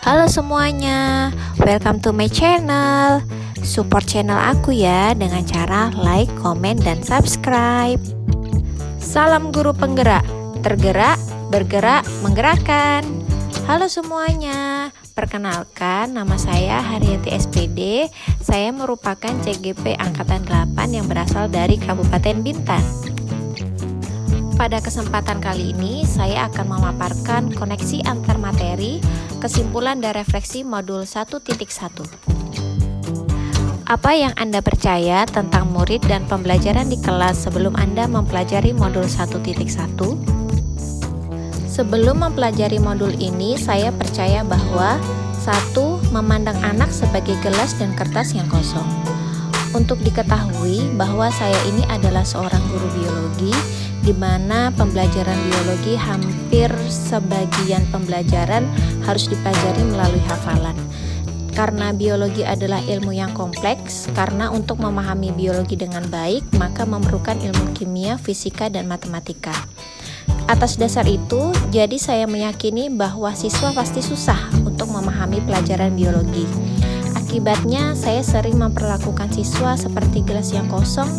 Halo semuanya, welcome to my channel. Support channel aku ya dengan cara like, komen, dan subscribe. Salam guru penggerak, tergerak, bergerak, menggerakkan. Halo semuanya, perkenalkan nama saya Haryati SPD. Saya merupakan CGP Angkatan 8 yang berasal dari Kabupaten Bintan. Pada kesempatan kali ini, saya akan memaparkan koneksi antar materi, kesimpulan dan refleksi modul 1.1. Apa yang Anda percaya tentang murid dan pembelajaran di kelas sebelum Anda mempelajari modul 1.1? Sebelum mempelajari modul ini, saya percaya bahwa 1. Memandang anak sebagai gelas dan kertas yang kosong. Untuk diketahui bahwa saya ini adalah seorang guru biologi, di mana pembelajaran biologi hampir sebagian pembelajaran harus dipelajari melalui hafalan. Karena biologi adalah ilmu yang kompleks, karena untuk memahami biologi dengan baik, maka memerlukan ilmu kimia, fisika, dan matematika. Atas dasar itu, jadi saya meyakini bahwa siswa pasti susah untuk memahami pelajaran biologi. Akibatnya, saya sering memperlakukan siswa seperti gelas yang kosong,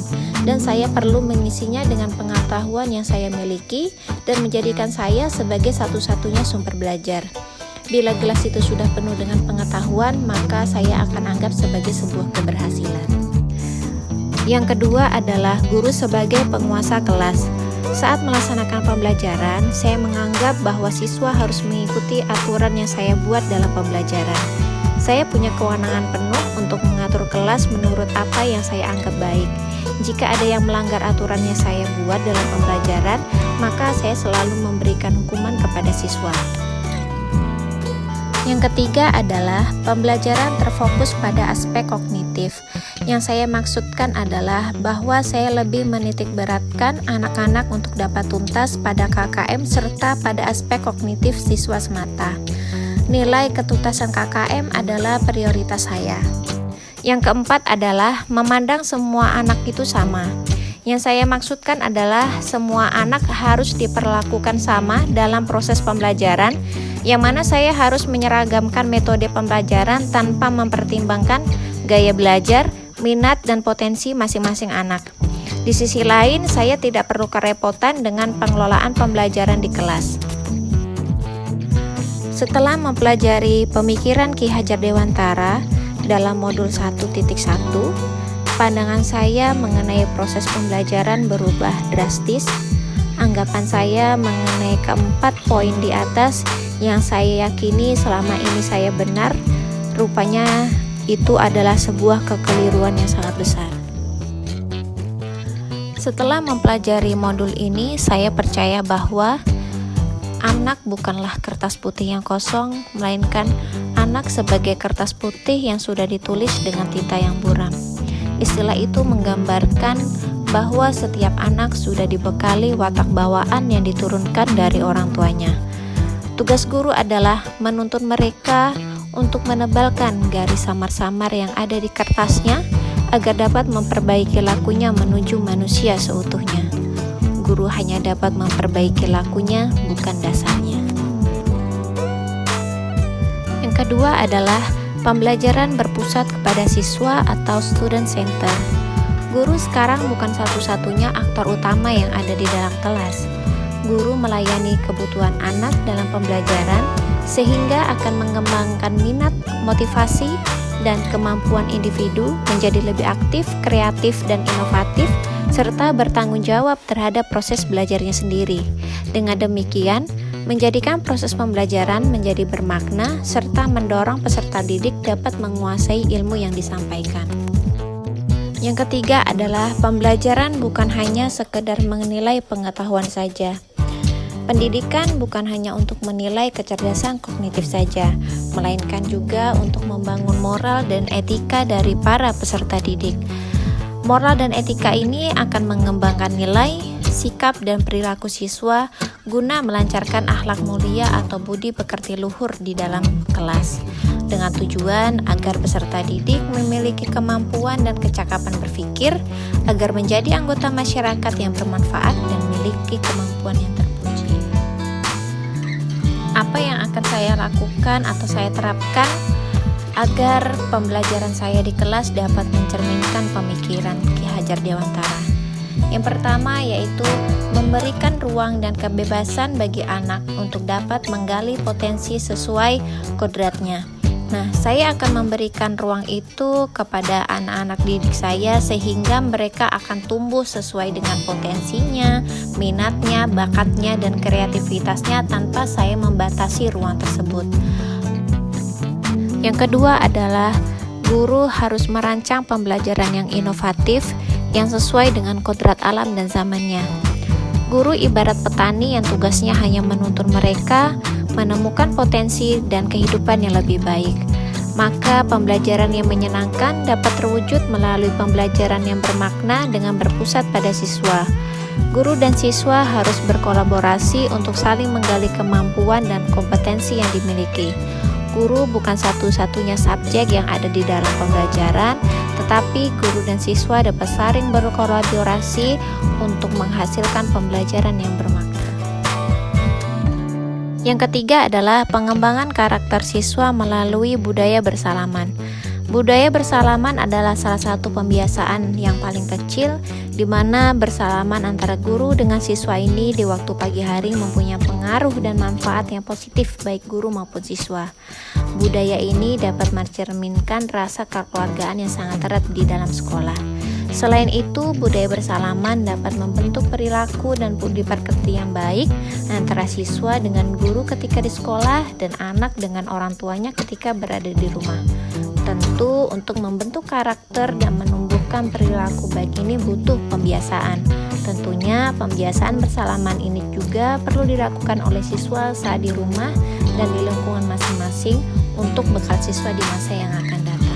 dan saya perlu mengisinya dengan pengetahuan yang saya miliki dan menjadikan saya sebagai satu-satunya sumber belajar. Bila gelas itu sudah penuh dengan pengetahuan, maka saya akan anggap sebagai sebuah keberhasilan. Yang kedua adalah guru sebagai penguasa kelas. Saat melaksanakan pembelajaran, saya menganggap bahwa siswa harus mengikuti aturan yang saya buat dalam pembelajaran. Saya punya kewenangan penuh untuk mengatur kelas menurut apa yang saya anggap baik. Jika ada yang melanggar aturan yang saya buat dalam pembelajaran, maka saya selalu memberikan hukuman kepada siswa. Yang ketiga adalah pembelajaran terfokus pada aspek kognitif. Yang saya maksudkan adalah bahwa saya lebih menitik beratkan anak-anak untuk dapat tuntas pada KKM serta pada aspek kognitif siswa semata. Nilai ketuntasan KKM adalah prioritas saya. Yang keempat adalah memandang semua anak itu sama. Yang saya maksudkan adalah semua anak harus diperlakukan sama dalam proses pembelajaran, yang mana saya harus menyeragamkan metode pembelajaran tanpa mempertimbangkan gaya belajar, minat, dan potensi masing-masing anak. Di sisi lain, saya tidak perlu kerepotan dengan pengelolaan pembelajaran di kelas. Setelah mempelajari pemikiran Ki Hajar Dewantara dalam modul 1.1, pandangan saya mengenai proses pembelajaran berubah drastis. Anggapan saya mengenai keempat poin di atas yang saya yakini selama ini saya benar, rupanya itu adalah sebuah kekeliruan yang sangat besar. Setelah mempelajari modul ini, saya percaya bahwa anak bukanlah kertas putih yang kosong, melainkan anak sebagai kertas putih yang sudah ditulis dengan tinta yang buram. Istilah itu menggambarkan bahwa setiap anak sudah dibekali watak bawaan yang diturunkan dari orang tuanya. Tugas guru adalah menuntun mereka untuk menebalkan garis samar-samar yang ada di kertasnya agar dapat memperbaiki lakunya menuju manusia seutuhnya. Guru hanya dapat memperbaiki lakunya, bukan dasarnya. Yang kedua adalah pembelajaran berpusat kepada siswa atau student center. Guru sekarang bukan satu-satunya aktor utama yang ada di dalam kelas. Guru melayani kebutuhan anak dalam pembelajaran sehingga akan mengembangkan minat, motivasi, dan kemampuan individu menjadi lebih aktif, kreatif, dan inovatif, serta bertanggung jawab terhadap proses belajarnya sendiri. Dengan demikian, menjadikan proses pembelajaran menjadi bermakna serta mendorong peserta didik dapat menguasai ilmu yang disampaikan. Yang ketiga adalah pembelajaran bukan hanya sekedar menilai pengetahuan saja. Pendidikan bukan hanya untuk menilai kecerdasan kognitif saja, melainkan juga untuk membangun moral dan etika dari para peserta didik. Moral dan etika ini akan mengembangkan nilai, sikap, dan perilaku siswa guna melancarkan akhlak mulia atau budi pekerti luhur di dalam kelas, dengan tujuan agar peserta didik memiliki kemampuan dan kecakapan berpikir agar menjadi anggota masyarakat yang bermanfaat dan memiliki kemampuan yang terpuji. apa yang akan saya lakukan atau saya terapkan agar pembelajaran saya di kelas dapat mencerminkan pemikiran Ki Hajar Dewantara. Yang pertama yaitu memberikan ruang dan kebebasan bagi anak untuk dapat menggali potensi sesuai kodratnya. Nah, saya akan memberikan ruang itu kepada anak-anak didik saya sehingga mereka akan tumbuh sesuai dengan potensinya, minatnya, bakatnya, dan kreativitasnya tanpa saya membatasi ruang tersebut. Yang kedua adalah guru harus merancang pembelajaran yang inovatif yang sesuai dengan kodrat alam dan zamannya. Guru ibarat petani yang tugasnya hanya menuntun mereka menemukan potensi dan kehidupan yang lebih baik. Maka pembelajaran yang menyenangkan dapat terwujud melalui pembelajaran yang bermakna dengan berpusat pada siswa. Guru dan siswa harus berkolaborasi untuk saling menggali kemampuan dan kompetensi yang dimiliki. Guru bukan satu-satunya subjek yang ada di dalam pembelajaran, tetapi guru dan siswa dapat saling berkolaborasi untuk menghasilkan pembelajaran yang bermakna. Yang ketiga adalah pengembangan karakter siswa melalui budaya bersalaman. Budaya bersalaman adalah salah satu pembiasaan yang paling kecil di mana bersalaman antara guru dengan siswa ini di waktu pagi hari mempunyai pengaruh dan manfaat yang positif baik guru maupun siswa. Budaya ini dapat mencerminkan rasa kekeluargaan yang sangat erat di dalam sekolah. Selain itu, budaya bersalaman dapat membentuk perilaku dan budi pekerti yang baik antara siswa dengan guru ketika di sekolah dan anak dengan orang tuanya ketika berada di rumah. Tentu untuk membentuk karakter dan menumbuhkan perilaku baik ini butuh pembiasaan. Tentunya pembiasaan bersalaman ini juga perlu dilakukan oleh siswa saat di rumah dan di lingkungan masing-masing untuk bekal siswa di masa yang akan datang.